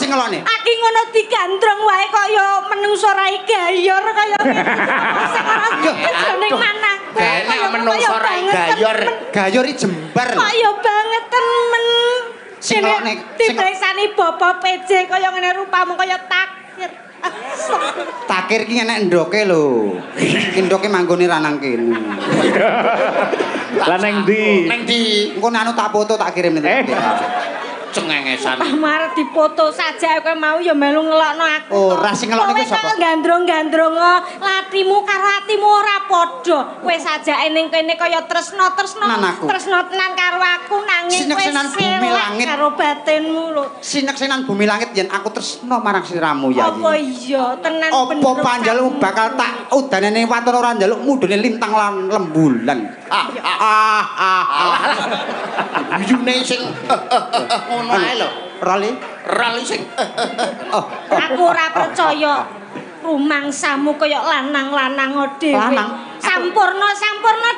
sing ngelokne? Aki ngono digandrong wae kaya menungso rai gayor kaya ning mana. Enak menungso rai gayor. Gayor iki jembar lho. Kaya banget temen. Sing ngelokne dipreksani Bapak PJ kaya ngene rupamu kaya takir. Takir ki enek ndoke lho. Ki ndoke manggone ra nang kene. Lah nang ndi? Nang ndi? Engko anu tak foto tak kirim ning. Cengengesan. Pamar dipoto saja kowe mau ya melu ngelokno aku. Ora sing ngelokne ku sapa? Kowe gandrong-gandrong latimu karo atimu ora padha. Kowe sajake ning kene kaya tresno-tresno. Tresno tenan karo aku nanging kowe Sineksenan bumi langit karo batinmu lho. Sineksenan bumi langit yen aku tresno marang sliramu ya. Apa iya tenan bener. Apa panjalmu bakal tak udane ning waton ora njaluk mudune lintang lan lembulan. Yune sing ngono ae lho. Rali sing. Aku ora percaya rumangsamu kaya lanang-lanang dhewe. Sampurna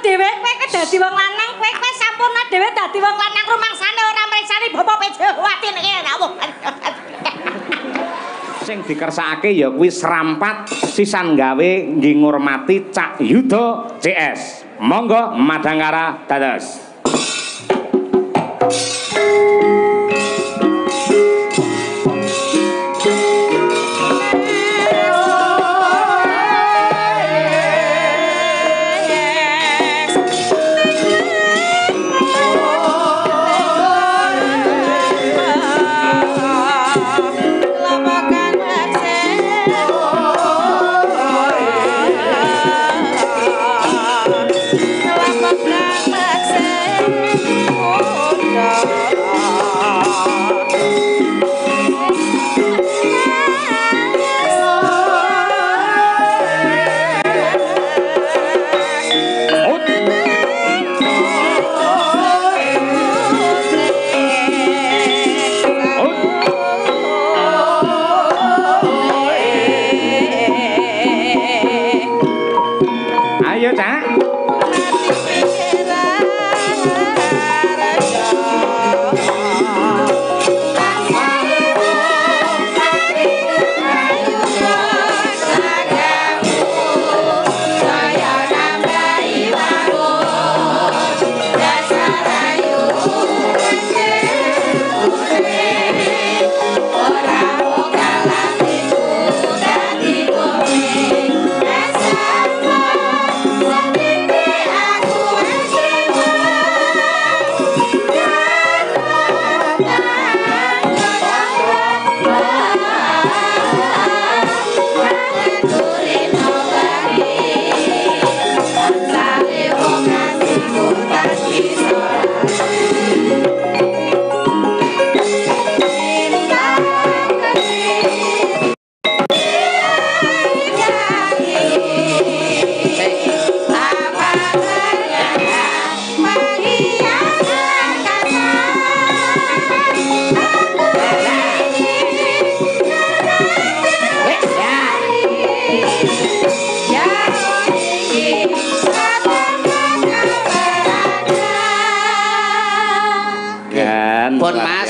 dhewe kowe dadi wong lanang, kowe sampurna dhewe dadi wong lanang rumangsane ora mreksani Bapak Pejawati iki ngawuh. Sing dikersakake ya kuwi serampat sisan gawe nggih ngurmati Cak Yuda CS. Monggo madangkara dados.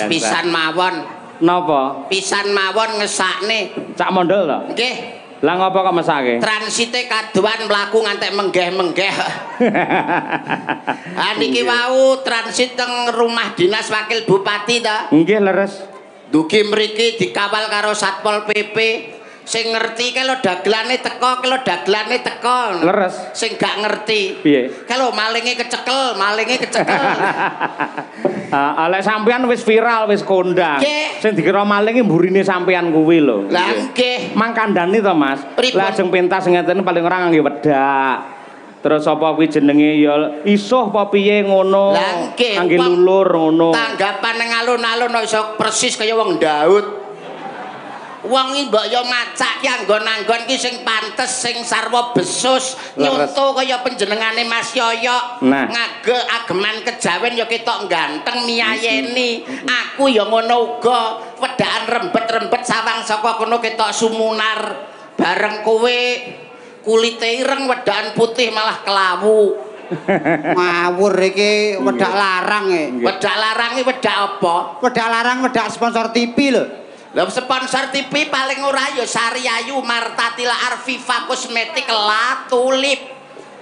Pisan mawon. Napa? Pisan mawon ngesakne. Cak mondol to? Nggih. Lah ngapa kok mesake? Transite kaduan mlaku ngantek menggeh-menggeh. Niki wau transit teng rumah dinas wakil bupati ta? Nggih leres. Dugi mriki dikawal karo Satpol PP. Sing ngerti ke lo dagelane teko, Leres. Sing gak ngerti. Piye? Kalau malinge kecekel. Lek sampean wis viral, wis kondang. Sing dikira malinge mburine sampean kuwi lho. Lah nggih. Mangkandani to, Mas. Lajeng pentas ngeten paling ora ngangge wedak. Terus apa kuwi jenenge ya isuh apa piye ngono. Kangge lulur ngono. Tanggapan ning alun-alun iso persis kaya wong Daud. Wong iki mbok yo macak ki anggon-anggon ki sing pantes sing sarwa besus nyonto kaya panjenengane Mas Yoyo ngage ageman kejawen yo ketok ganteng miyayeni aku yo ngono uga wedakan rembet-rembet sawang saka kono ketok sumunar bareng kowe kulite ireng wedakan putih malah kelawu ngawur iki wedak larang e wedak larang iki wedak apa wedak larang wedak sponsor TV lho. Lah sponsor TV paling ora ya Sari Ayu, Martatila, Arviva Kosmetik, La Tulip.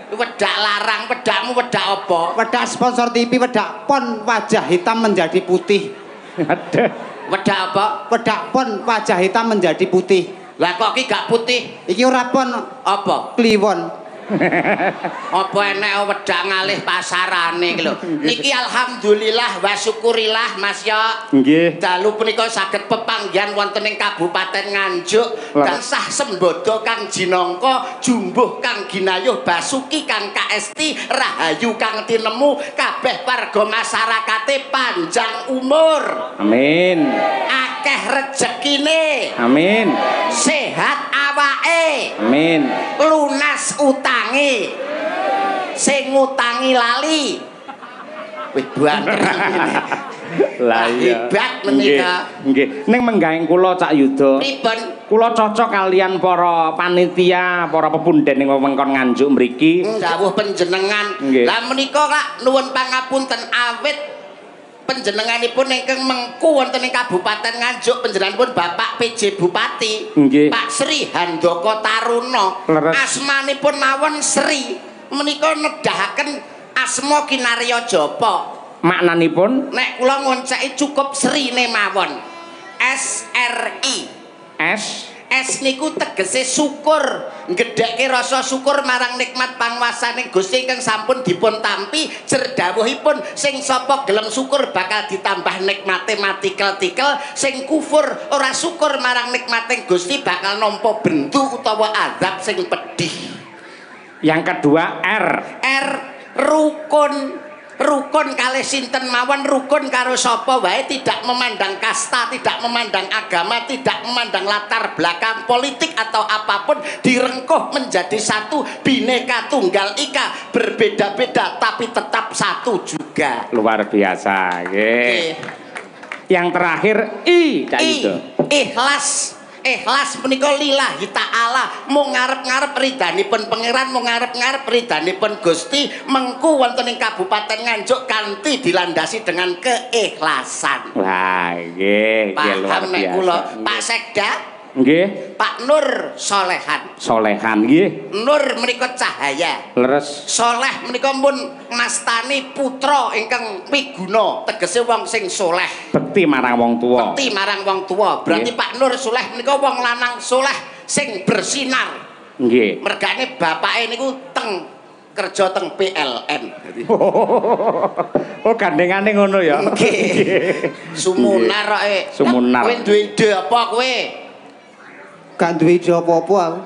Wedak larang, wedakmu wedak apa? Wedak sponsor TV, wedak pon wajah hitam menjadi putih. Ada. Wedak apa? Wedak pon wajah hitam menjadi putih. Lah kok iki gak putih? Iki ora pon Apa? kliwon. Apa enek wedak ngalih pasarane iki lho. Niki alhamdulillah wa syukurillah Mas yo. Nggih. Dalu punika saged pepanggihan wonten ing Kabupaten Nganjuk tansah sembodo kang jinangka jumbuh kang ginayuh basuki kang kaesti rahayu kang tinemu kabeh warga masyarakate panjang umur. Amin. Akeh rejekine. Amin. Sehat awake. Amin. Lunas utange. Sing ngutangi lali. Wih banter. Lah iya. Hebat menika. Nggih. Ning menggaing kula Cak Yuda. Pripun? Kula cocok kalian para panitia, para pepunden ing wewengkon Nganjuk mriki. Dawuh panjenengan. Lah menika Kak nuwun pangapunten awit panjenenganipun ingkang mengku wonten ing Kabupaten Nganjuk panjenenganipun Bapak PJ Bupati Pak Sri Handoko Taruna. Asmanipun mawon Sri menika nedahaken asma kinarya japa. Maknanipun nek kula ngonceki cukup Srine mawon. SRI. S niku tegese syukur, gedhekke rasa syukur marang nikmat panguwasaning Gusti ingkang sampun dipun tampi. Jerdawuhipun sing sapa gelem syukur bakal ditambah nikmate matikel-tikel, sing kufur ora syukur marang nikmating Gusti bakal nampa bendu utawa azab sing pedih. Yang kedua R rukun. Rukun kalih sinten mawon, rukun karo sapa wae, tidak memandang kasta, tidak memandang agama, tidak memandang latar belakang politik atau apapun, direngkuh menjadi satu, bineka tunggal ika, berbeda-beda tapi tetap satu juga. Luar biasa nggih. Yang terakhir I Cak Yuda. Ikhlas menika lillahi ta'ala, mung ngarep-ngarep ridhanipun pangeran, mung ngarep-ngarep ridhanipun Gusti, mengku wonten ing Kabupaten Nganjuk kanthi dilandasi dengan keikhlasan. Wah, nggih, luar biasa. Kula Pak Sekda nggih, Pak Nur Solehan nggih. Nur menika cahaya. Leres. Soleh menika pun mastani putra ingkang miguna, tegese wong sing soleh. Bekti marang wong tuwa. Berarti Pak Nur Soleh menika wong lanang soleh sing bersinar. Nggih. Mergane bapake niku kerja teng PLN. Oh, gandengane ngono ya. Nggih. Sumunar roke. Sumunar. Kowe duwe ide apa kowe? Gak duwe ide apa-apa aku.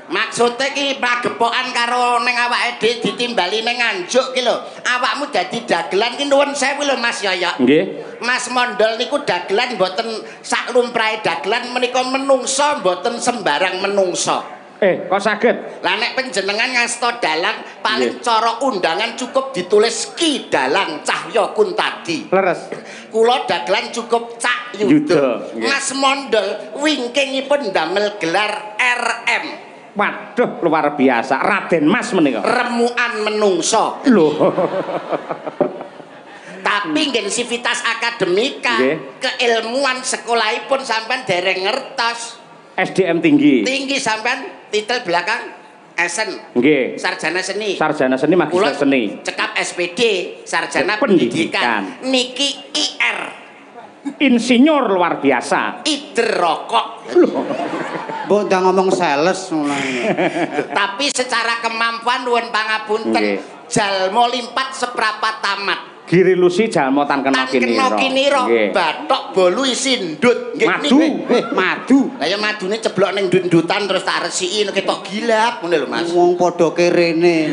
Maksudnya ki pragepokan karo ning awake dhewe ditimbali ning Nganjuk ki lho. Awakmu dadi dagelan ki nuwun sewu lho Mas Yoyo. Nggih. Mas Mondol niku dagelan mboten sak lumrahe dagelan menika menungso mboten sembarang menungso. Kok saged? Lah nek panjenengan ngasta dalang paling cara undangan cukup ditulis Ki Dalang Cahya Kuntadi. Leres. Kula dagelan cukup Cak Yuda. Mas Mondol wingkingipun damel gelar RM. Waduh, luar biasa. Raden Mas menika. Remukan menungso. Lho. Tapi nggih sivitas akademika, keilmuan sekolahipun sampean dereng ngertos. SDM tinggi. Tinggi sampean titel belakang SN. Nggih. Sarjana seni. Sarjana seni magister seni. Cekap SPD, sarjana pendidikan. Niki IR. Insinyur luar biasa. Ider rokok. Mbok ndang ngomong sales ngono. Tapi secara kemampuan nuwun pangapunten, jalma limpat seprapat tamat. Giri lusi jalma tan kena kinira. Bathok bolu isi ndut. Madu. Madu. Lah ya madune ceblok ning ndut-ndutan terus tak resiki ketok gilap ngono lho Mas. Wong padha kerene.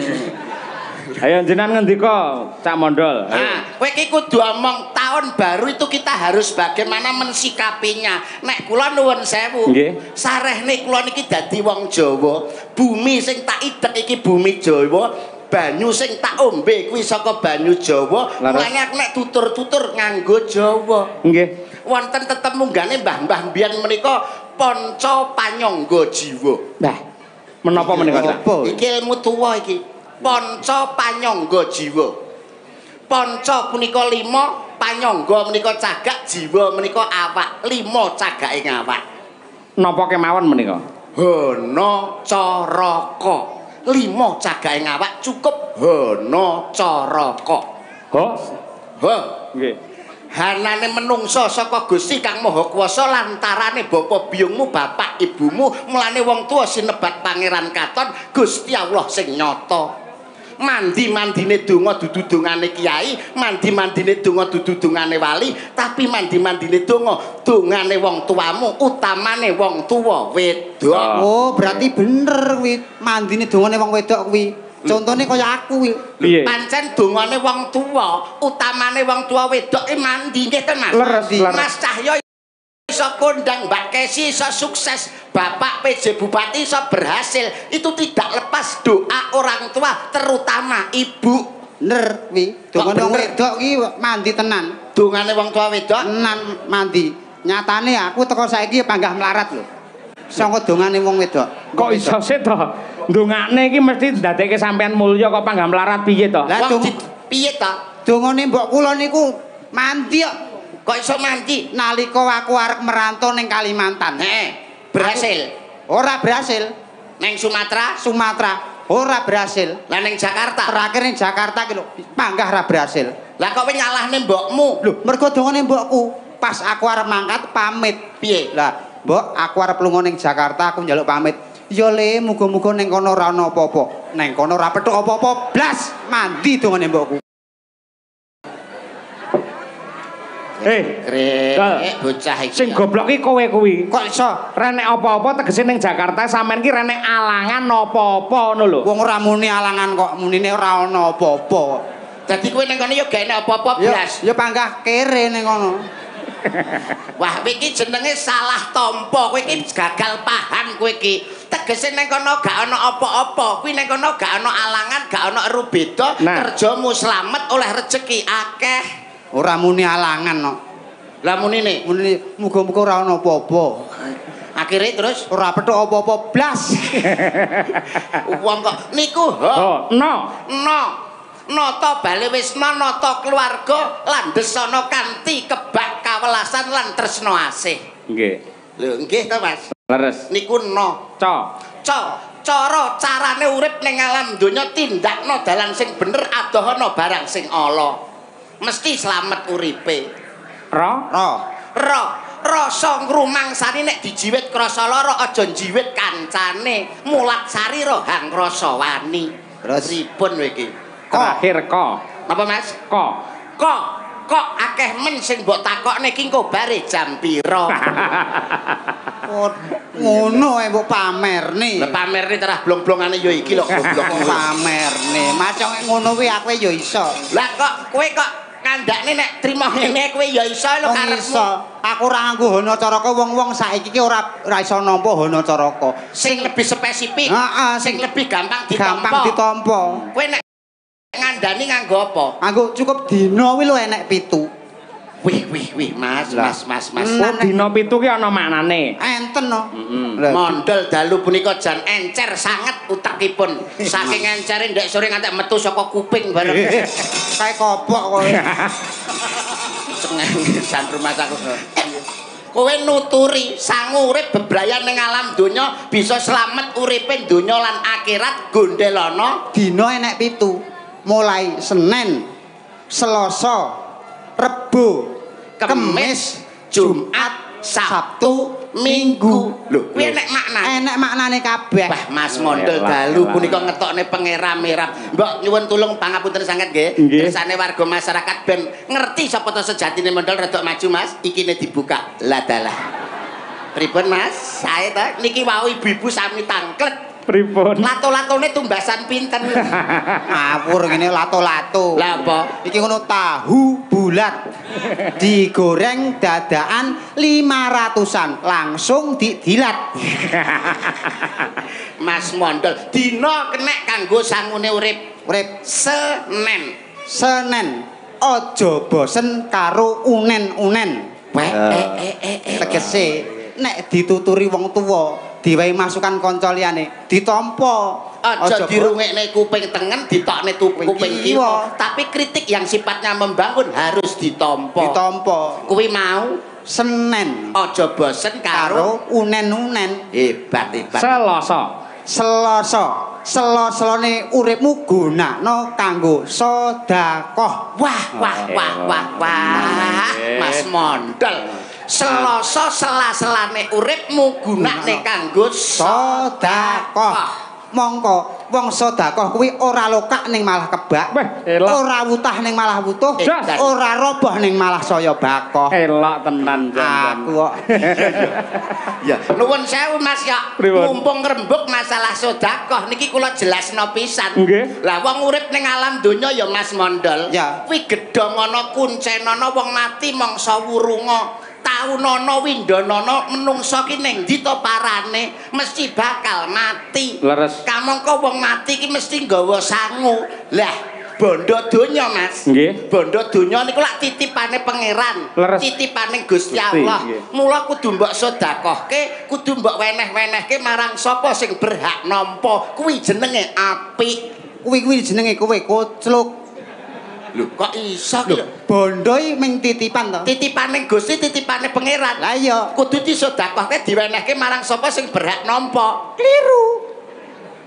Ayo jenengan ngendika Cak Mondol. Kowe iki kudu omong tahun baru itu kita harus bagaimana mensikapinya. Nek kula nuwun sewu. Sarehne kula niki dadi wong Jawa, bumi sing tak idek iki bumi Jawa. Banyu sing tak ombe kuwi saka banyu Jawa. Mulane aku nek tutur-tutur nganggo Jawa. Nggih. Wonten tetemunggane mbah-mbah mbiyen menika panca panyangga jiwa. Nah, menapa menika Cak? Iki ilmu tuwa iki. Panca panyangga jiwa. Panca punika 5, panyangga menika cagak, jiwa menika awak, 5 cagake ngawak. Napa kemawon menika? Hana Caraka. 5 cagake ngawak cukup Hana Caraka. Ha. Nggih. Hanane menungsa saka Gusti Kang Maha Kuwasa lantarane bapa biyungmu, bapak ibumu, mulane wong tuwa sinebat Pangeran Katon, Gusti Allah sing nyata. Mandi-mandine donga dudu dongane kiai, mandi-mandine donga dudu dongane wali, tapi mandi-mandine donga dongane wong tuamu, utamane wong tuwa wedok. Oh, berarti bener kuwi. Mandine dongane wong wedok kuwi. Contone kaya aku kuwi. Piye? Pancen dongane wong tuwa, utamane wong tuwa wedok mandi nggih ten Mas. Leres. Mas Cahyo iso kondang Mbak Kesi iso sukses, Bapak PJ Bupati iso berhasil. Itu tidak lepas doa orang tua, terutama ibu. Bener kuwi. Dongane wong wedok ki mandi tenan. Dongane wong tua wedok Tenan mandi. Nyatane aku teko saiki panggah melarat lho. Saka dongane wong wedok. Kok iso sih to? Ndongakne iki mesti ndadekke sampean mulya kok panggah melarat piye to? Lah wong piye to? dongane mbok kula niku mandi kok. Kok iso mandi? Nalika aku arep merantau ning Kalimantan. Berhasil. Ora berhasil. Neng Sumatera, Sumatera ora berhasil. lah neng Jakarta. Terakhir ning Jakarta ki lho panggah ra berhasil. Lah kok kowe nyalahne mbokmu? Lho, mergo dongane mbokku. Pas aku arep mangkat pamit. Piye? Lah, Mbok, aku arep lunga ning Jakarta, aku njaluk pamit. Ya le, muga-muga ning kono ora ana apa-apa. Ning kono ora petuk apa-apa, blas mandi dongane mbokku. Bocah iki. Sing goblok ki kowe kuwi. Kok iso? Renek apa-apa tegese ning Jakarta sampean ki renek alangan apa-apa ngono lho. Wong ora muni alangan kok, munine ora ana apa-apa. Dadi kowe ning kono ya gak enak apa-apa blas. Ya panggah kere ning kono. Wah, kowe iki jenenge salah tampa. Kowe iki gagal paham kowe iki. Tegese ning kono gak ana apa-apa. Kuwi ning kono gak ana alangan, gak ana rubeda. Kerjamu slamet oleh rejeki akeh. Ora muni alangan kok. Lah munine muga-muga ora ana apa-apa. Akhire terus ora petuk apa-apa blas. Wong kok niku nata bale wisna nata keluarga lan desana kanthi kebak kawelasan lan tresna asih. Nggih. Lho nggih to Mas. Leres. Niku carane urip ning alam donya tindakno dalan sing bener adohana barang sing ala. Mesti slamet uripe. Rasa ngrumangsani nek dijiwit krasa lara aja njiwit kancane. Mulat sari rohang rasa wani. Pripun kowe iki? Terakhir Napa Mas? Kok akeh men sing mbok takokne iki engko bare jam pira? Ngono ae mbok pamerne. Lah pamerne terah blong-blongane ya iki lho goblok pamerne. Macam ngono kuwi aku ya iso. Lah kok kowe kok ngandakne nek trimo ngene kowe ya iso lho karepmu. Aku ora nganggo Hana Caraka, wong-wong saiki ki ora iso nampa Hana Caraka. Sing lebih spesifik. Heeh, sing lebih gampang ditampa. Kowe nek ngandani nganggo apa? Nganggo cukup dina kuwi lho enek 7. Wih, Mas. Oh, dina 7 ki ana maknane. Enten no. Mondol dalu punika jan encer sanget utekipun. Saking encere ndek sore ngantek metu saka kuping bareng. Kae kopok kowe. Jan rumah saku. Kowe nuturi sang urip bebrayan ning alam donya bisa slamet uripe donya lan akhirat gondelana dina enek 7. Mulai Senin, Selasa, Rebo, Kemis, Jumat, Sabtu, Minggu. Lho, kuwi enek makna. Enek maknane kabeh. Wah, Mas Mondol dalu punika ngetokne pengeram-eram. Mbok nyuwun tulung pangapunten sanget nggih. Kersane warga masyarakat ben ngerti sapa to sejatine Mondol rada maju, Mas. Ikine dibuka. Lah dalah. Pripun, Mas? Sae to. Niki wau ibu-ibu sami tangklet. Pripun? Lato-latone tumbasan pinten? Ngawur ngene lato-lato. Lah apa? Iki ngono tahu bulat. Digoreng dadakan 500-an, langsung didilat. Mas Mondol, dina kenek kanggo sangune urip. Senen. Aja bosen karo unen-unen. Tegese nek dituturi wong tuwa diwehi masukan kanca liyane ditampa Aja dirungekne kuping tengen, ditokne kuping kiwa. Tapi kritik yang sifatnya membangun harus ditampa. Kuwi mau Senen. Aja bosen karo unen-unen. Hebat. Selo-selone uripmu gunakno kanggo sedekah. Wah. Mas Mondol. Selasa sela-selane uripmu gunakne kanggo sedekah. Mongko wong sedekah kuwi ora lokak ning malah kebak, ora wutah ning malah wutuh, ora roboh ning malah saya bakoh. Elok tenan aku kok. Ya, nuwun sewu Mas ya. Mumpung ngrembug masalah sedekah niki kula jelasno pisan. Lah wong urip ning alam donya ya Mas Mondol. Kuwi gedhong ana kuncen ana wong mati mangsa wurunga. Taunana windanana menungsa ki ning ndi to parane mesti bakal mati. Kamangka wong mati ki mesti nggawa sangu. Lah bondo donya Mas. Bondo donya niku lak titipane pangeran, titipane Gusti Allah. Mula kudu mbok sedekahke, kudu mbok weneh-wenehke marang sapa sing berhak nampa. Kuwi jenenge apik. Kuwi jenenge kowe kocluk. Lho kok iso ki lho. Bondo iki ming titipan to. Titipane Gusti, titipane pangeran. Lah iya, kudu disedekahke diwenehke marang sapa sing berhak nampa. Kliru.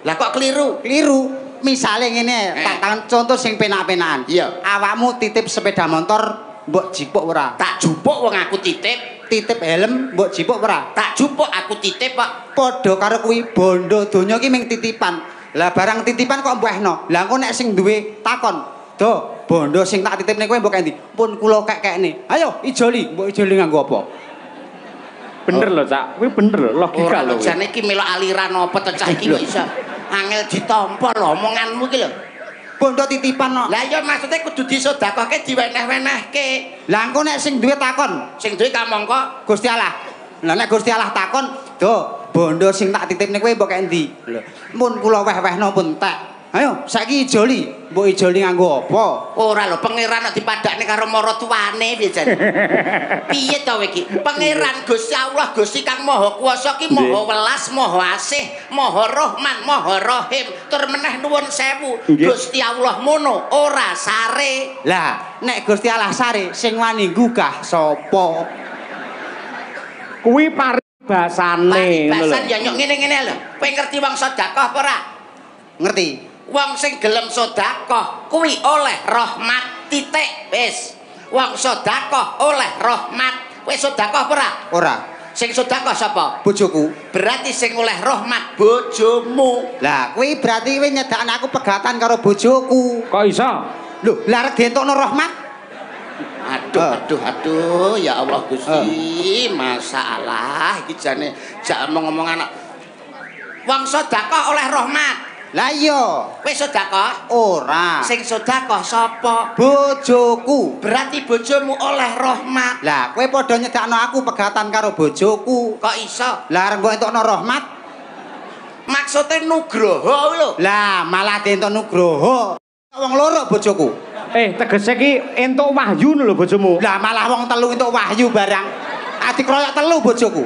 Lah kok kliru? Kliru. Misale ngene, tak tangan contoh sing penak-penakan. Iya. Awakmu titip sepeda motor mbok jipuk ora? Tak jupuk wong aku titip. Titip helm mbok jipuk ora? Tak jupuk aku titip kok. Padha karo kuwi bondo donya ki ming titipan. Lah barang titipan kok mbahno. Lah engko nek sing duwe takon, "Do, bondo sing tak titipne kowe mbok endi?" "Pun kula kek-kekne." "Ayo ijoli." "Mbok ijoli nganggo apa?" Bener lho, Cak. Kuwi bener lho, logika lho. Ora jane iki melok aliran apa to cah iki kok iso. Angel ditampa lho omonganmu iki lho. Bondo titipan kok. Lah iya maksude kudu disedekahke diweneh-wenehke. Lah engko nek sing duwe takon, sing duwe kamangka Gusti Allah. Lah nek Gusti Allah takon, "Do, bondo sing tak titipne kowe mbok endi?" Lho, "Mun kula weh-wehno pun tek." "Ayo, saiki ijoli." "Mbok ijoli nganggo apa?" "Ora lho, pangeran nek dipadakne karo mara tuane piye jan." "Piye to iki? Pangeran Gusti Allah, Gusti Kang Maha Kuwasa ki Maha Welas, Maha Asih, Maha Rahman, Maha Rahim. Tur meneh nuwun sewu, Gusti Allah mono ora sare." Lah, nek Gusti Allah sare, sing wani nggugah sapa? Kuwi paribasane ngono lho. Paribasan ya nyok ngene-ngene lho. Kowe ngerti wong sedekah apa ora? Ngerti. Wong sing gelem sedekah kuwi oleh rahmat titik wis. Wong sedekah oleh rahmat. Kowe sedekah apa ora? Ora. Sing sedekah sapa? Bojoku. Berarti sing oleh rahmat bojomu. Lah kuwi berarti kowe nyedakne aku pegatan karo bojoku. Kok iso? Lho, lah arep dientokno rahmat. Aduh, ya Allah Gusti, masalah iki jane jak omong-omong anak. Wong sedekah oleh rahmat. Lah iya, kowe sedekah? Ora. Sing sedekah sapa? Bojoku. Berarti bojomu oleh rahmat. Lah kowe padha nyedakno aku pegatan karo bojoku. Kok iso? Lah arep mbok entukno rahmat. Maksude nugroho lho. Lah malah dientuk nugroho. Wong loro bojoku. Tegese ki entuk wahyu lho bojomu. Lah malah wong telu entuk wahyu barang. Dikroyok telu bojoku.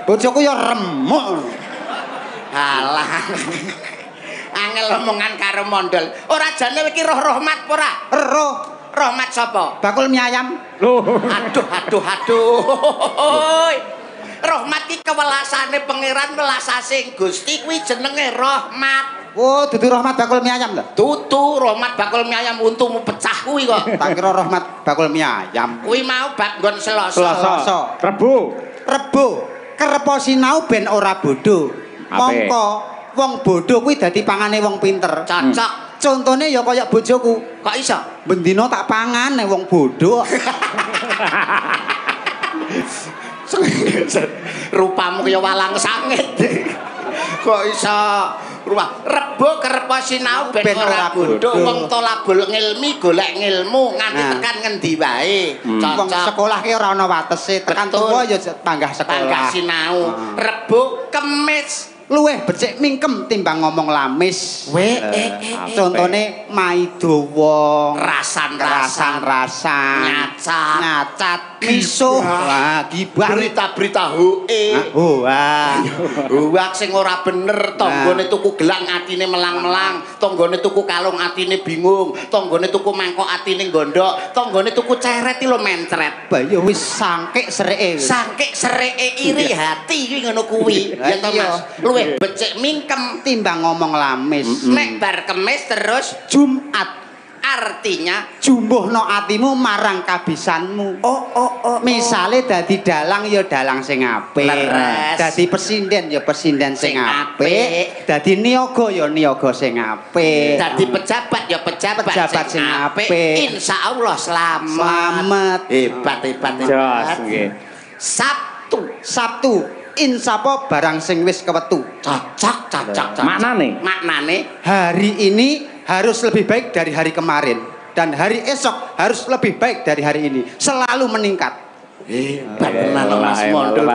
Bojoku ya remuk. Alah. Angel omongan karo mondol. Ora jane iki roh rahmat apa ora? Roh. Rahmat sapa? Bakul mie ayam. Loh. Aduh. Rahmat iki kewelasane pangeran welasane Gusti kuwi jenenge rahmat. Oh, dudu rahmat bakul mie ayam lho. Dudu rahmat bakul mie ayam untumu pecah kuwi kok. Tak kira rahmat bakul mie ayam. Kuwi mau bab nggon Selasa. Rebo. Kerepo sinau ben ora bodho. Mongko wong bodho kuwi dadi pangane wong pinter. Cocok. Contone ya kaya bojoku. Kok iso? Bendina tak pangan nek wong bodho. Rupamu kaya walang sangit. Kok iso? Rebo kerepo sinau ben ora bodho. Wong tolabul ngilmi golek ngilmu nganti tekan ngendi wae. Wong sekolah ki ora ana watese, tekan tuwa ya tanggah sekolah. Tanggah sinau. Rebo Kemis luweh becik mingkem timbang ngomong lamis. Contone maido wong, rasan, nyacat. misuh. Wah, gibah. Berita-berita hoe. Wah. Hoak sing ora bener, tanggane tuku gelang atine melang-melang, tanggane tuku kalung atine bingung, tanggane tuku mangkok atine gondok, tanggane tuku ceret lho mencret. Bah ya wis sangkik sereke. Sangkik sereke iri hati kuwi ngono kuwi. Ya to Mas. Luwih becik mingkem timbang ngomong lamis. Nek bar Kemis terus Jumat. artinya jumbuhno atimu marang kabisanmu. Oh. Misale dadi dalang ya dalang sing apik. Dadi presiden ya presiden sing apik. Dadi niaga ya niaga sing apik. Dadi pejabat ya pejabat sing apik. Insyaallah selamat. Hebat. Jos nggih. Sabtu. Insapa barang sing wis kewetu. Cocok. Maknane hari ini harus lebih baik dari hari kemarin dan hari esok harus lebih baik dari hari ini. Selalu meningkat. Hebat tenan Mas Mondol.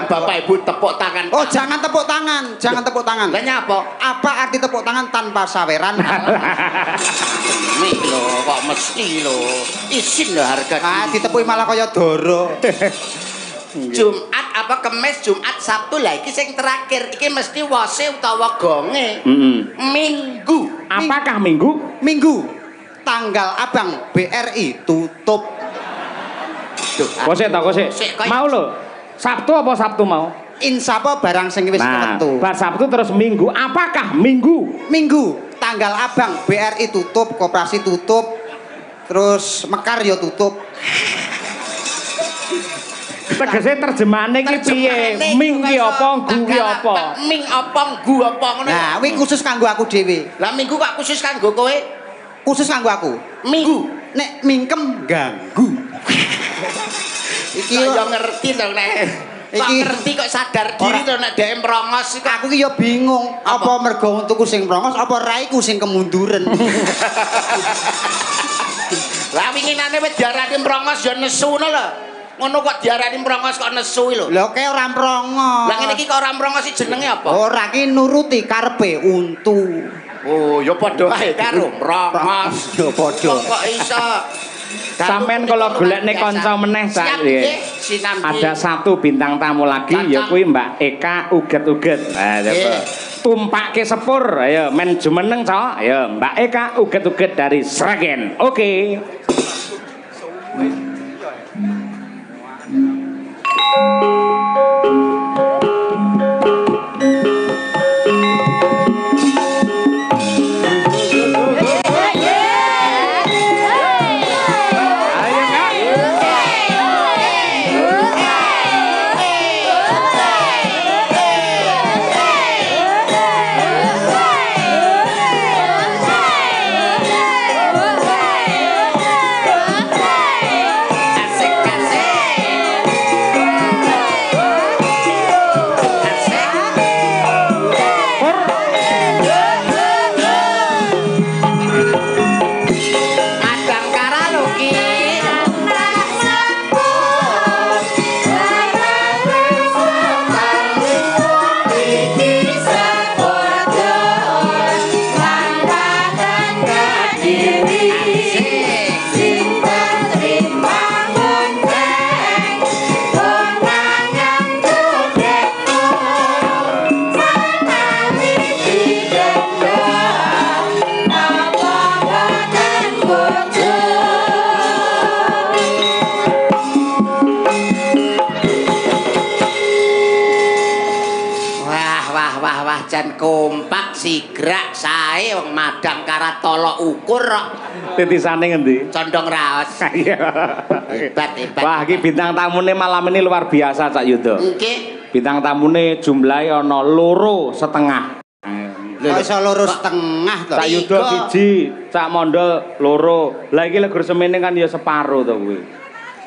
Bapak Ibu tepuk tangan. Oh, jangan tepuk tangan. Lah nyapa? Apa arti tepuk tangan tanpa saweran? Nih lho, kok mesti lho. Isin lho harga diri. Ditepuki malah kaya doro. Jumat apa Kemis, Jumat, Sabtu lah iki sing terakhir. Iki mesti wose utawa gonge. Minggu. Apakah minggu? Minggu. Tanggal abang BRI tutup. Kosek. Mau lho. Sabtu apa Sabtu mau? Insapa barang sing wis kewetu. Bar Sabtu terus minggu. Apakah minggu? Minggu. Tanggal abang BRI tutup, koperasi tutup. Terus Mekar ya tutup. Tegese terjemahane iki piye? Ming ki apa, gu ki apa? Ming apa, gu apa ngono. Nah, kuwi khusus kanggo aku dhewe. Lah minggu kok khusus kanggo kowe? Khusus kanggo aku. Minggu. Nek mingkem ganggu. Iki yo ngerti to nek. Iki ngerti kok sadar diri to nek dhek mrongos iku. Aku ki yo bingung, apa mergo untukku sing mrongos apa raiku sing kemunduran. Lah winginane wis diarani mrongos yo nesu ngono lho. Ngono kok diarani mrongos kok nesu lho. Lho kaya ora mrongos. Lah ngene iki kok ora mrongos iki jenenge apa? Ora ki nuruti karepe untu. Oh, ya padha ae karo mrongos. Ya padha. Kok iso? Sampeyan kalau golekne kanca meneh sak ada satu bintang tamu lagi ya kuwi Mbak Eka uget-uget. Nah, coba. Tumpake sepur, ayo men jumeneng cok. Ayo Mbak Eka uget-uget dari Sragen. Oke. Kompak sigrak sae wong madang kara tolok ukur kok. Titisane ngendi? Condong raos. Hebat. Wah, iki bintang tamune malam ini luar biasa Cak Yudo. Nggih. Bintang tamune jumlahe ana 2,5. Kok iso 2,5 to? Cak Yudo 1, Cak Mondol 2. Lah iki legur semene kan ya separo to kuwi.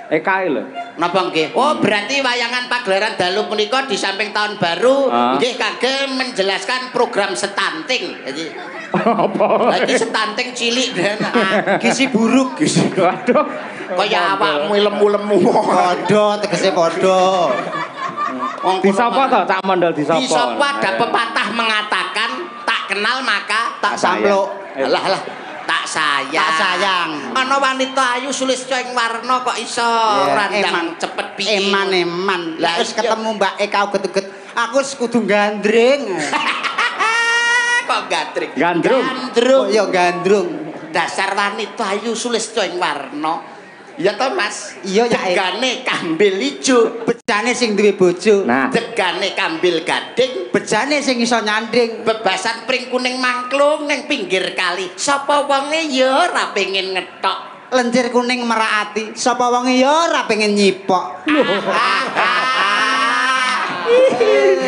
Eka lho. Napa nggih? Oh, berarti wayangan pagelaran dalu punika di samping tahun baru nggih kagem menjelaskan program stunting. Jadi apa? Lagi stunting cilik dan gizi buruk. Waduh. Kaya awakmu lemu-lemu. Padha tegese padha. Di sapa to Cak Mondol di sapa? Di sapa ada pepatah mengatakan tak kenal maka tak sampluk. Lah tak sayang. Ana wanita ayu Sulistya ing warna kok iso randang cepet piye. Eman. Lah wis ketemu Mbak Eka uget-uget. Aku wis kudu gandring. Kok gandring? Gandrung. Oh ya gandrung. Dasar wanita ayu Sulistya ing warna. Ya toh Mas. Iya ya. Degane kambil ijo, bejane sing duwe bojo. Nah, degane kambil gading, bejane sing iso nyanding. Bebasan pring kuning mangklung ning pinggir kali. Sapa wonge ya ora pengin ngetok. Lenjer kuning merak ati. Sapa wonge ya ora pengin nyipok.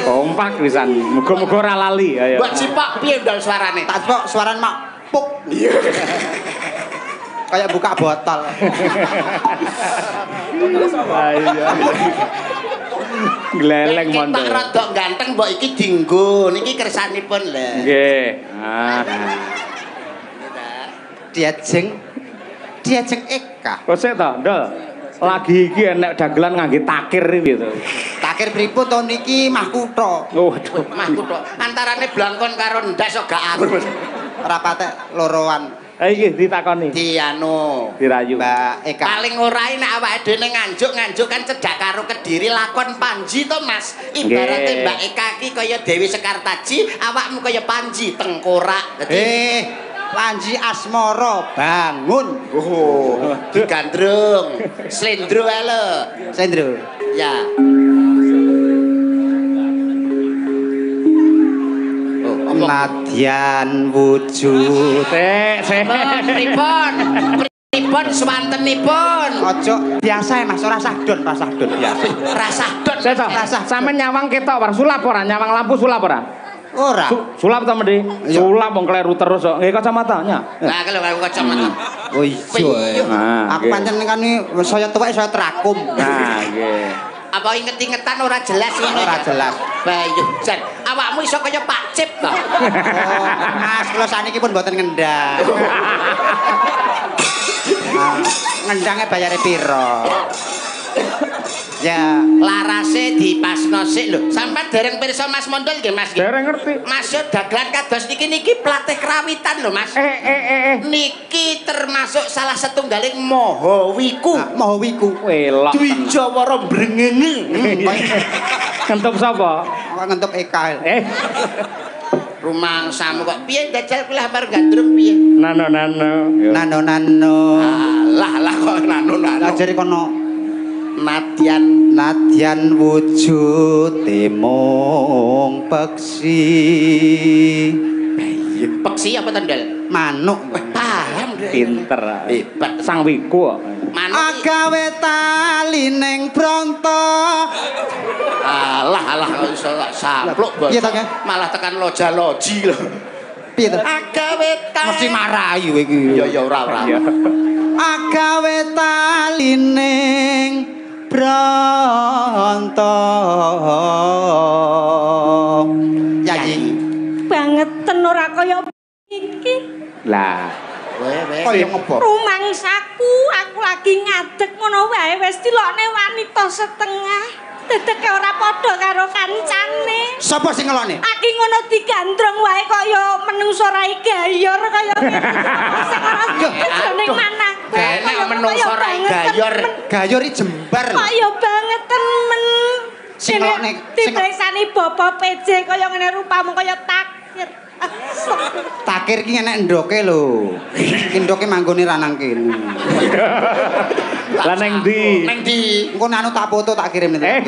kompak pisan. Muga-muga ora lali. Ayo. Mbak Cipok piye ndol suarane? Tak kok suaran mak puk. Kayak buka botol. Gleleng mondok. Pak rada ganteng mbok iki dienggo. Niki kersanipun lho. Nggih. Diajeng Eka. Kok sik to, Ndol. Lagi iki enek dagelan ngangge takir iki to. Takir pripun to niki mah kutho. Oh, Mah kutho. Antarane blangkon karo ndas kok gak aku. Ora patek loroan. Ha iki ditakoni. Dianu. Dirayu. Mbak Eka. Paling ora nek awake dhewe nganjuk kan cedhak karo Kediri lakon Panji to Mas. Ibarate Mbak Eka iki kaya Dewi Sekartaji, awakmu kaya Panji tengkorak. Dadi Panji Asmara bangun. oh, digandrung. Slendro ae lho. Sendro. Ya. Nadyan wujud. Pripun swantenipun? Ojo biasa Mas, ora sahdon biasa. Rasahdon. Sampe nyawang ketok war sulap ora? Nyawang lampu sulap ora? Ora. Sulap ta Mendhi? Sulap wong kleru terus kok. Nggih kacamatanya. Lah kalau kacamata. Oh iya. Aku pancen kan saya tuwek saya terakum. Nah, nggih. Apa inget-ingetan ora jelas ngono Ora jelas. Bayu jan. Awakmu iso kaya Pak Cip to. Oh, Mas, kula saniki pun mboten ngendang. Ngendangnya bayare piro? Ya, larase dipasno sik lho. Sampeyan dereng pirsa Mas Mondol nggih Mas? Dereng ngerti. Maksud dagelan kados niki platih krawitan lho Mas. Niki termasuk salah setunggaling Mahawiku. Mahawiku. Welok. Dwijawara brengenge. Ngentuk sapa? Ngentuk Eka. Rumangsamu kok piye dajal kulah bar gandrung piye? Nano. Nano. Lah kok nano. Ajari kono. Nadyan wujud mung peksi. Peksi apa tendel? Manuk. Paham Pinter. Hebat sang wiku. Manuk. Agawe tali ning bronto. Alah iso sapluk bos. Piye to, malah tekan loja-loji lho. Piye to? Agawe tali. Mesti marahi iki. Ya ora. Agawe tali ning bronto. Yayi. Bangeten ora kaya iki. Lah, kaya ngopo? Rumangsaku, aku lagi ngadeg ngono wae wis dilokne wanita setengah. Dedeke ora padha karo kancane. Sapa sing ngelokne? Aki ngono digandrong wae kaya menungso rai gayor kaya ning manah. Kaya menungso rai gayor. Gayor iki jembar. Kaya banget temen. Sing ngelokne dipreksani Bapak PJ kaya ngene rupamu kaya takir. Takir ki enek ndoke lho. Ki ndoke manggone ra nang kene. Lah neng ndi? Neng ndi? Engko anu tak foto tak kirim ning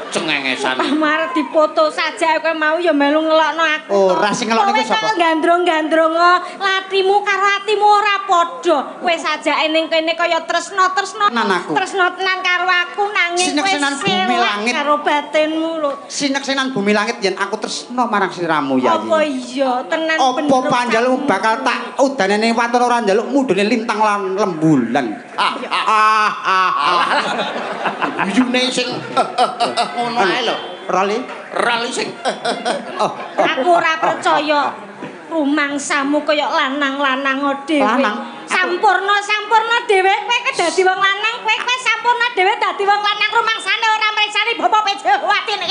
cengengesan. Pamar dipoto saja kowe mau ya melu ngelokno aku. Ora sing ngelokne ku sapa? Gandrong-gandrong latimu karo atimu ora padha. Kowe sajake ning kene kaya tresno-tresno. Tresno tenan karo aku nanging kowe bumi langit karo batinmu lho. Sinek-sinan bumi langit yen aku tresno marang sliramu ya. Apa iya tenan bener. Apa panjalmu bakal tak udanane waton ora njaluk mudune lintang lan rembulan. Yune sing ngono ae lho. Rali sing. Aku ora percaya rumangsamu kaya lanang-lanang dhewe. Sampurna dhewe kowe dadi wong lanang, kowe sampurna dhewe dadi wong lanang rumangsane ora mreksani Bapak PJ Wati nek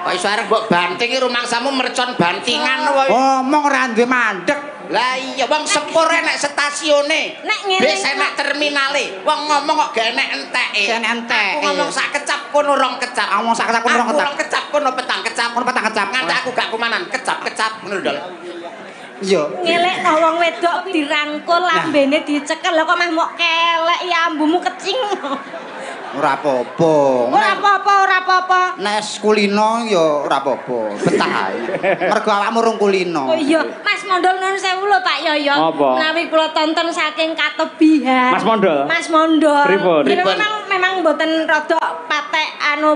Kok iso bareng mbok banting rumangsamu mercon bantingan wae. Ngomong ora duwe mandeg. Lah iya wong sepur nek stasiune. Nek ngene. Wis enek terminale. Wong ngomong kok gak enek enteke. Enek enteke. Aku ngomong sak kecap kono rong kecap. Ngomong sak kecap kono rong kecap. Rong kecap kono petang kecap. Kono petang kecap. Nganti aku gak kumanan kecap-kecap ngono lho. Iya. Ngelekno wong wedok dirangkul lambene dicekel lho kok mah mok kelek ya ambumu kecing. Ora apa-apa. Ora apa-apa. Nek kulino ya ora apa-apa. Betah ae. Mergo awakmu rung kulino. Oh iya, Mas Mondol nuwun sewu lho Pak Yoyo. Apa? Menawi kula tonton saking katebihan. Mas Mondol? Mas Mondol. Pripun? Memang mboten rada patek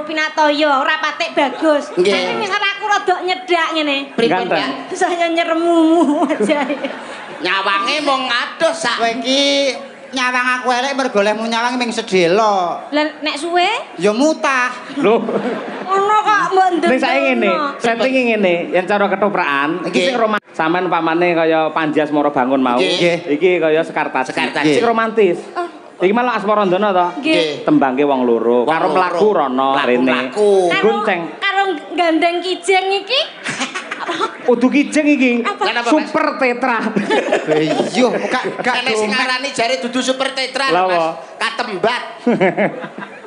pinatoyo, ora patek bagus. Nggih. Tapi misal aku rada nyedak ngene. Pripun Ganteng. ya? Saya nyeremu aja. Nyawange mung ngadoh sak. Kowe iki nyawang aku elek mergo olehmu nyawang ming sedelo. Lah nek suwe Ya mutah. Lho. ngono kok mbok ndek. Ning saiki ngene, setting ngene, yen cara ketoprakan iki sing romantis. Sampeyan pamane kaya Panjas Moro Bangun mau. Nggih. Iki kaya Sekartaji. Sekartaji. Sing romantis. Iki malah Asmarandana to. Nggih. Tembangke wong loro, karo mlaku rono rene. Gonceng. Karo gandeng kijeng iki. Udu kijeng iki. Kenapa, Mas? Super tetra. Iya, gak Nek sing domek. ngarani jare dudu super tetra Lah, Mas. apa? Katembat.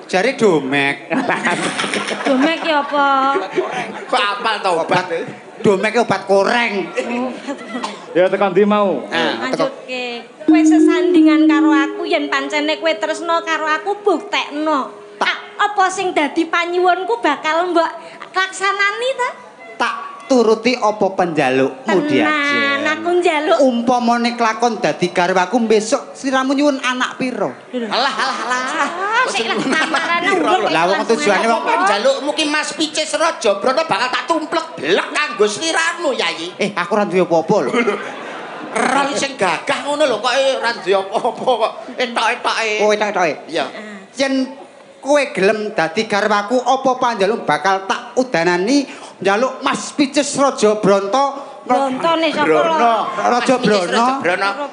Jare domek. Domek ya apa? Kok apal to obat? Domek obat koreng. Ya tekan ndi mau? Lanjutke. Kowe sesandingan karo aku yen pancene kowe tresno karo aku buktekno. Apa sing dadi panyuwunku bakal mbok laksanani ta? Tak turuti apa penjalukmu Tenan, diajar. aku njaluk. Umpamane kelakon dadi garwaku besok sliramu nyuwun anak piro? Alah. Sik lah tamarane urung. Lah wong tujuane wong Penjalukmu ki Mas Picis Raja Brana bakal tak tumplek blek kanggo sliramu Yayi. aku ora duwe apa-apa lho. Rol sing gagah ngono lho kok ora duwe apa-apa kok etok-etoke. Oh, etok-etoke. Iya. Yen kowe gelem dadi garwaku apa panjaluk bakal tak udanani njaluk Mas Picis Raja Bronto. Brontone sapa lho? Raja Brono.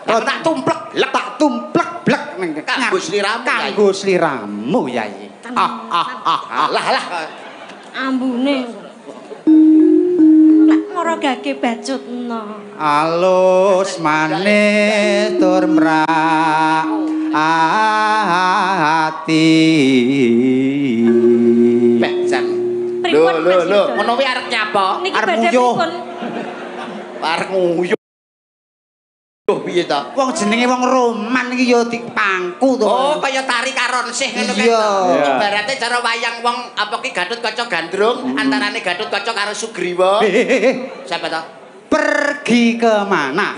Tak tumplek blek Tak tumplek blek ning kanggo sliramu. kanggo sliramu Yayi. Alah. Ambune. Lak mara gage bacutno. Alus maneh tur mrak ati. Bejan. Pripun, Mas Lho, Yudo? ngono kuwi arep nyapa? Niki Arep badhe nguyuh. pripun? Arep nguyuh. Piye ta? Wong jenenge wong Roman iki ya dipangku to. Oh, kaya tari karon sih ngono kan. Iya. to. Ibarate cara wayang wong apa ki Gatotkaca Gandrung antarane Gatotkaca karo Sugriwa. Siapa to? Pergi ke mana?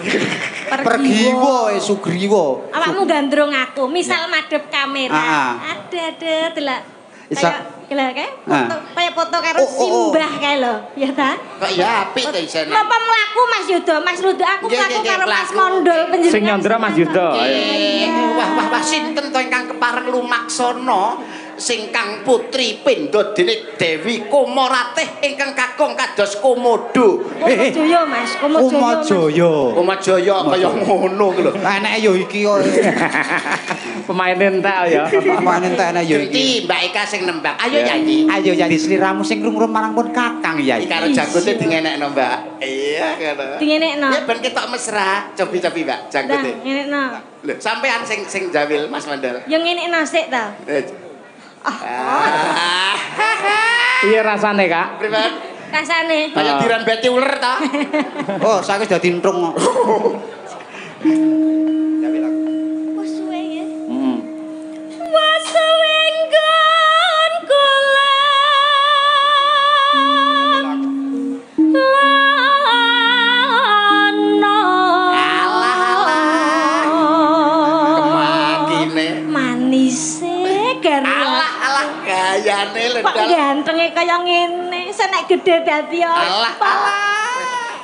Pergi wae Sugriwa. Awakmu gandrung aku, misal madhep kamera. Ah. Ada delok. Isa- Kayak foto karo simbah kae lho, ya ta? Kok ya apik to isine. Napa mlaku Mas Yudo? Mas Yudo aku Nggih, mlaku nggih, karo Mas mlaku. Mondol penjenengan. Sing nyandra Mas Yudo. Wah, sinten to ingkang kepareng lumaksana sing kang putri pindha dening Dewi Komoratih ingkang kakung kados Komodo. Komojoyo Mas, Komojoyo. Mas. Komajaya. Komajaya kaya ngono ku lho. Eneke ya iki kok. Pemain entek ya. Pamane entek ya iki. Ganti Mbak Eka sing nembang. Ayo Yayi. Ayo jadi sliramu sing rung-rung marang pun Kakang ya. Iki karo jangkute dingenekno Mbak. Iya ngono. Dingenekno. Ya ben ketok mesra. Cobi-cobi Mbak Dah, jangkute. ngenekno. Lho, sampean sing jawil Mas Mandel. Ya ngenekno sik ta. Piye rasane, Kak? Pripun? Rasane. Kaya dirambeti uler ta? Oh, saiki dadi entrung. Wes suwe ya. Heeh. Wes suwe nggon Kemakine. Manise garwa. Alah gayane Kok lendal. gantenge kaya ngene, senek gedhe dadi Alah, apa?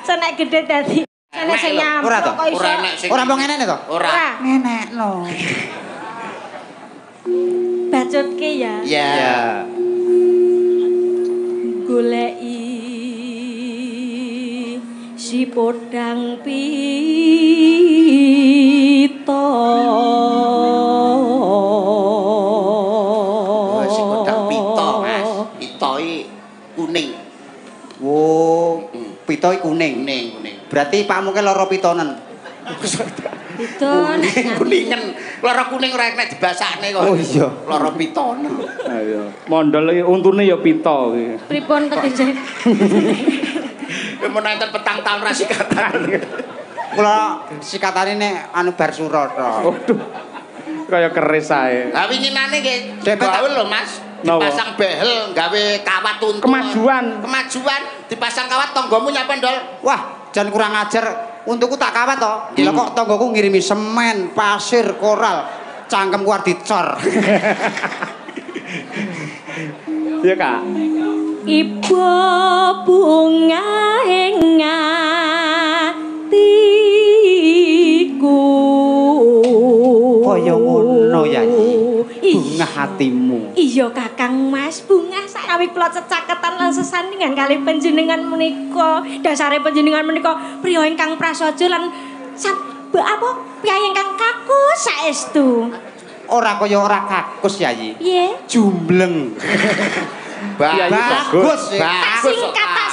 Senek gedhe dadi kene sing nyampe Ora to? kok iso. Ora enek sing Ora mau ngene to? Ora. Ngenekno. Bacutke ya. Ya. Goleki si podang pita. Oh, si kodang pita, Mas. Pita iki kuning. kuning. Kuning. Berarti pakmu ke lara pitonen. Piton. Kuningen. Lara kuning ora enek dibasakne kok. Oh iya. Lara pitonen. Ayo. Mondol untune ya pita kuwi. Pripun tegese? Men enten petang taun ra sikatan. Kula sikatane nek anu bar surata. Waduh. Kaya keris ae. Lah winginane nggih Depet gaul lho Mas. Dipasang behel gawe kawat untu. Kemajuan dipasang kawat tanggamu nyapa ndol. Wah, jan kurang ajar. Untukku tak kawat to. Lah kok tanggoku ngirimi semen, pasir, koral. Cangkemku arep dicor. Iya, Kak. Ibu bunga ing atiku. Kaya ngono ya iki. Bunga hatimu. Iya Kakang Mas, bunga sakawi kula cecaketan lan sesandingan kali panjenengan menika. Dasare panjenengan menika priya ingkang prasaja lan piye ingkang kakus saestu. Ora kaya ora kakus ya iki. Piye? Jumbleng. Bagus. Tak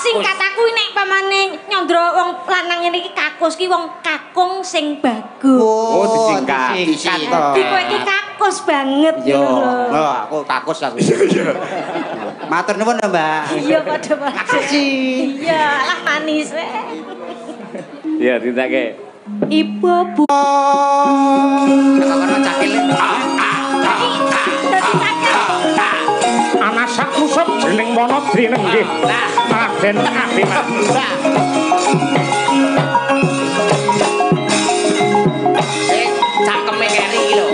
singkat aku nek pamane nyandra wong lanang ngene iki kakus ki wong kakung sing bagus. Oh, disingkat. to. Di kowe iki kakus banget Yo, lho. oh, aku kakus aku. Matur nuwun, Mbak. Iya padha wae. Makasih. Iya, lah manis. Iya, ditake. Ibu bu. Karena cakil. Ana sak kusuk jeneng mono drineng nggih. Raden Abimanyu. Cangkeme keri iki lho.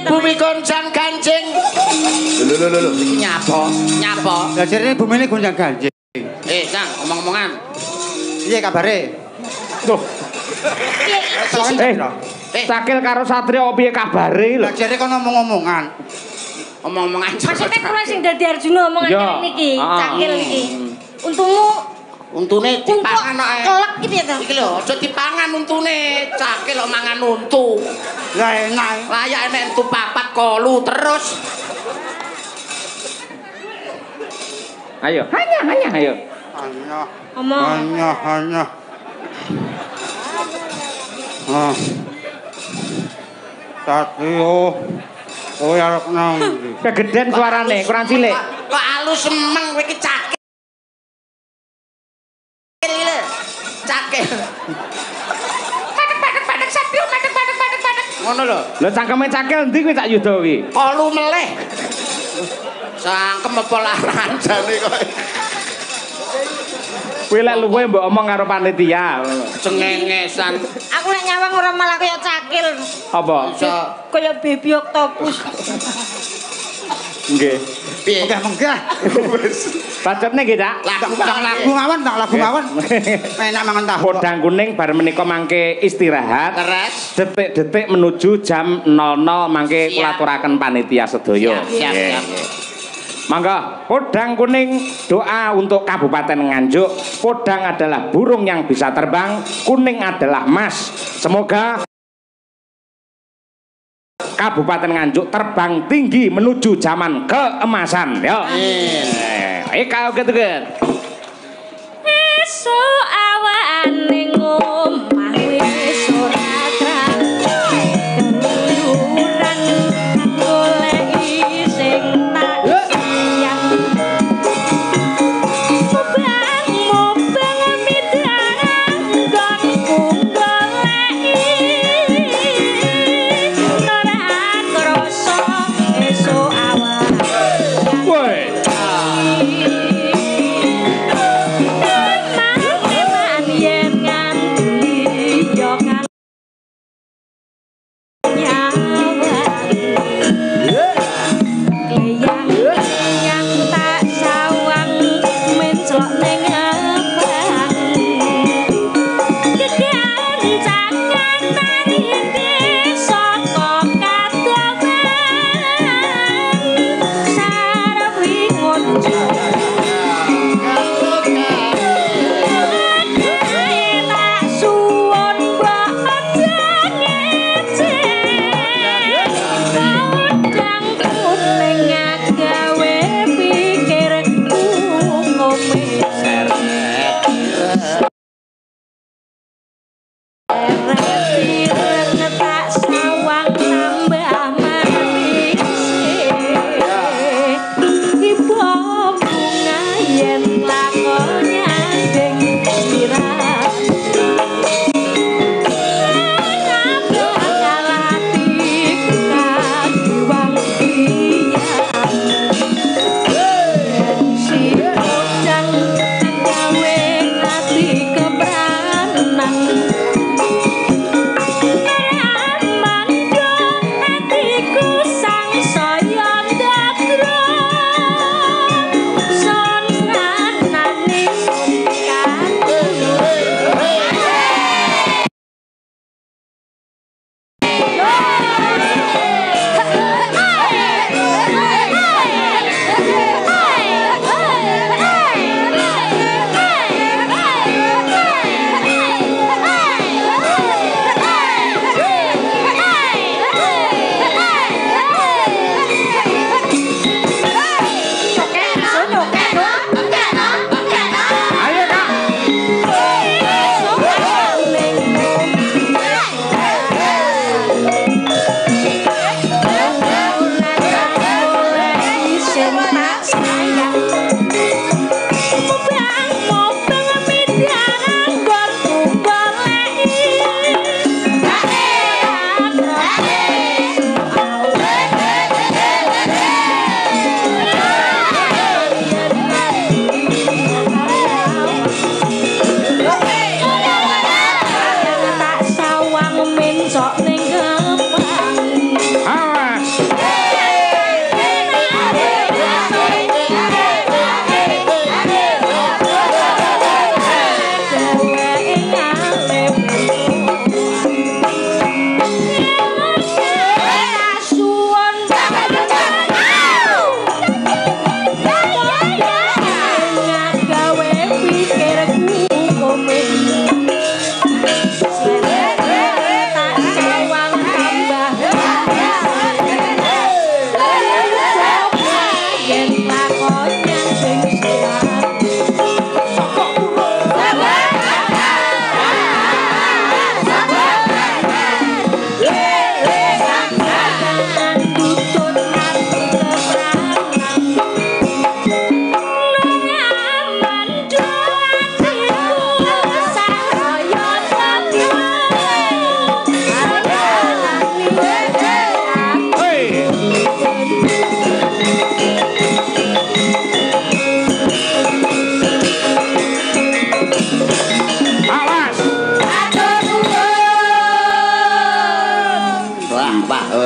Bumi goncang ganjing. Lho. Iki nyapa? Lah jarene bumine gonjang ganjing. Sang, omong-omongan. Piye kabare? Tuh. Cakil karo Satria piye kabare lho? Lah jarene kono ngomong-omongan. Omong-omongan. Maksudnya kula sing dadi Arjuna omongan kali niki, cakil iki. Untune dipangan kok. Kelek iki ya to. Iki lho, aja dipangan untune. Cakil kok mangan untu. Lah enak. Layak nek entu papat kolu terus. Ayo, hanya ayo. Omong. Hanya. Ah. Satrio. Oh ya nang. Kegeden suarane, kurang cilik. Kok alus semeng kowe iki cakil. Cakil. Padek Satrio, padek. Ngono lho. Lho cangkeme cakil endi kuwi Cak Yuda kuwi? Kolu meleh. Sangkem apa larang jane kok. Kuwi lek luwe mbok omong karo panitia. Cengengesan. Aku nek nyawang ora malah kaya cakil. Apa? Kaya baby octopus. Nggih. Piye? Menggah. Bacotne nggih, Cak. Lagu mawon. Enak mangan tahu. Podang kuning bar menika mangke istirahat. Terus Detik-detik menuju jam 00 mangke kula aturaken panitia sedaya. Siap. Mangga, podang kuning doa untuk Kabupaten Nganjuk. Podang adalah burung yang bisa terbang, kuning adalah emas. Semoga Kabupaten Nganjuk terbang tinggi menuju zaman keemasan. Yo. Ayo gitu. Esuk awan ning omah wis ora keluyuran goleki sing tak sayang. Mubang midarang ganggu goleki ora krasa esuk awan. Woi.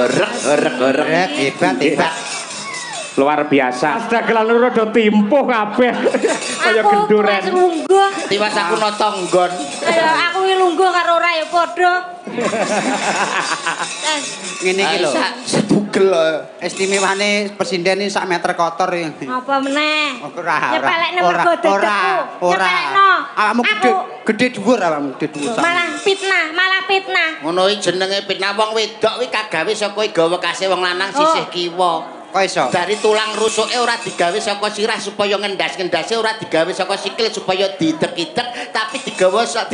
Gorek. Hebat. Luar biasa. Dagelan loro do timpuh kabeh. Kaya genduren. Aku lungguh. Tiwas aku no tonggon. Ayo aku iki lungguh karo ora ya padha. Ngene iki lho. Sebugel. Istimewane presiden iki sak meter kotor iki. Apa meneh? Ora. Nyepelekne mergo dedekku. Ora. Nyepelekno. Awakmu gede dhuwur awakmu gede dhuwur. Malah fitnah. Ngono iki jenenge fitnah wong wedok kuwi kagawe saka gawe kase wong lanang sisih kiwa. Kok iso? Dari tulang rusuke ora digawe saka sirah supaya ngendas-ngendase ora digawe saka sikil supaya didek-idek tapi digawe saka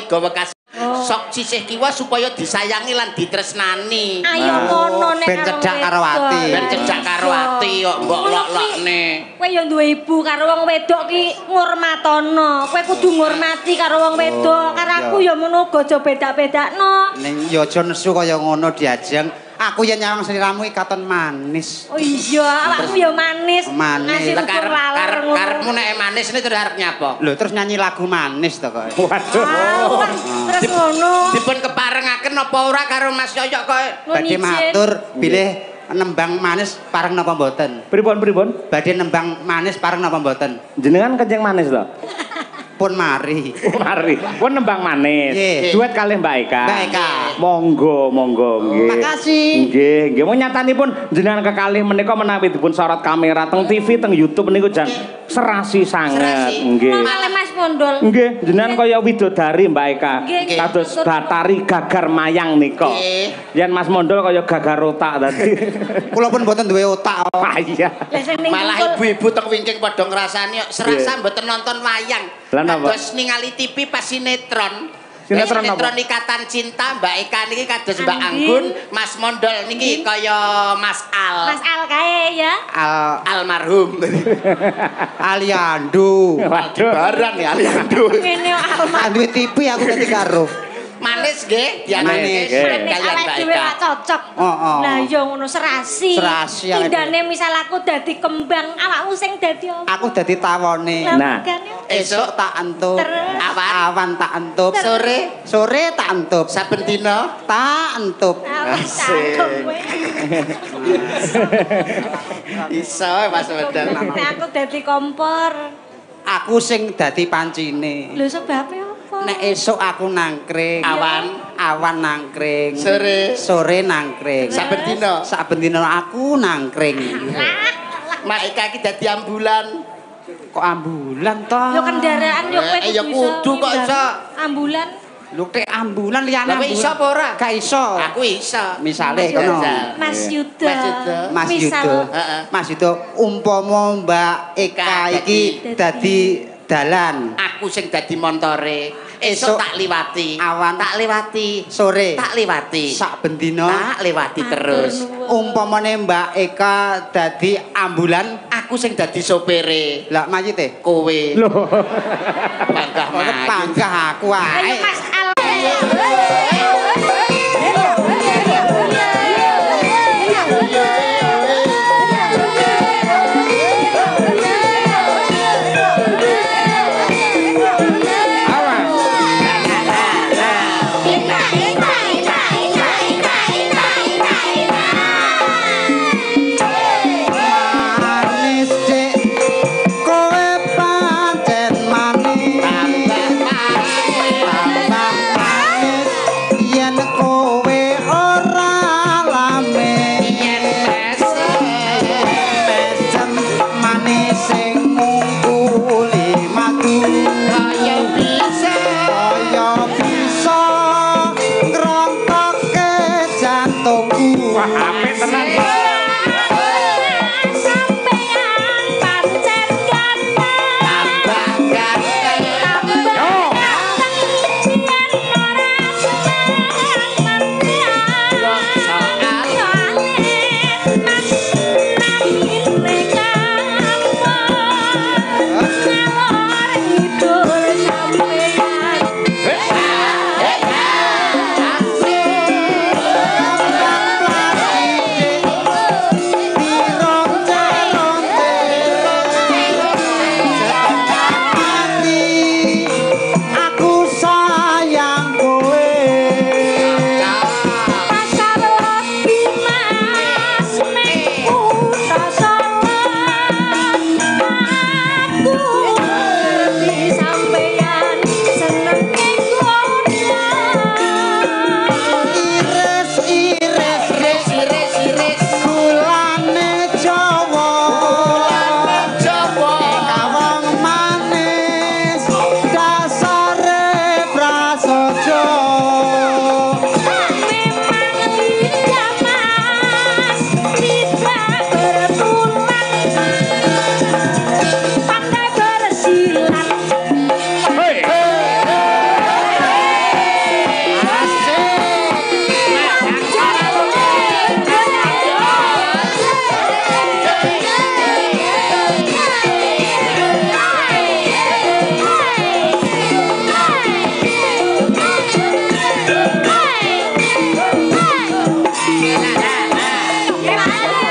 gawe kase. Sok sisih kiwa supaya disayangi lan ditresnani. Ayo ngono nek ben cedhak karo ati. Ben cedhak karo ati kok mbok lok-lokne. Kowe ya duwe ibu karo wong wedok ki ngurmatono. Kowe kudu ngurmati karo wong wedok. Karo aku ya ngono aja beda-bedakno. Ning ya aja nesu kaya ngono diajeng. Aku ya nyawang sliramu iki katon manis. Oh iya, awakmu ya manis. Manis. Karepmu nek manis ini terus arep nyapa? Lho terus nyanyi lagu manis to kok. Waduh. Terus ngono. Dipun keparengaken apa ora karo Mas Yoyok kok? Badhe matur bilih nembang manis pareng napa mboten? Pripun? Badhe nembang manis pareng napa mboten? Jenengan kencing manis to? Pun mari. Mari. Pun nembang manis. Duet kalih Mbak Eka. Mbak Eka. Monggo nggih. Makasih. Nggih, mun nyatanipun jenengan kekalih menika menawi dipun sorot kamera teng TV teng YouTube niku jan serasi sanget. Nggih. Malih Mas Mondol. Nggih, jenengan kaya widodari Mbak Eka. Kados Batari Gagar Mayang nika. Yen Mas Mondol kaya gagar otak tadi. Kula pun mboten duwe otak. Ah iya. Malah ibu-ibu teng wingking padha ngrasani kok serasa mboten nonton wayang. Kados ningali TV pas sinetron. Sinetron Ikatan Cinta Mbak Eka niki kados Mbak Anggun, Mas Mondol niki kaya Mas Al. Mas Al kae ya. Almarhum. Aliando. Waduh. Barang ya Aliando. Ngene almarhum. Duwe TV aku dadi karo. Manis nggih, Manis. Awake dhewe ora cocok. Lah ya ngono serasi. Tindane misal aku dadi kembang, awakmu sing dadi apa? Aku dadi tawone. Nah, esuk tak entup. Awan tak entup. Sore tak entup. Saben dina tak entup. Asik. Iso Mas Wedang. Aku dadi kompor. Aku sing dadi pancine. Lho sebabe apa? Nek esuk aku nangkring. Awan nangkring. Sore nangkring. Saben dina aku nangkring. Mak Eka iki dadi ambulan. Kok ambulan to? Yo kendaraan yo kowe ya kudu kok iso. Ambulan. Lho tek ambulan liyane. Lah iso apa ora? Gak iso. Aku iso. Misale kono. Mas Yuda. Mas Yuda umpama Mbak Eka iki dadi dalan. Aku sing dadi montore. Esuk tak liwati. Awan tak liwati. Sore tak liwati. Saben dina tak liwati terus. Umpamane Mbak Eka dadi ambulan, aku sing dadi sopere. Lah mayite kowe. Lho. Panggah aku ae. Mas Al. Nggih, Pak.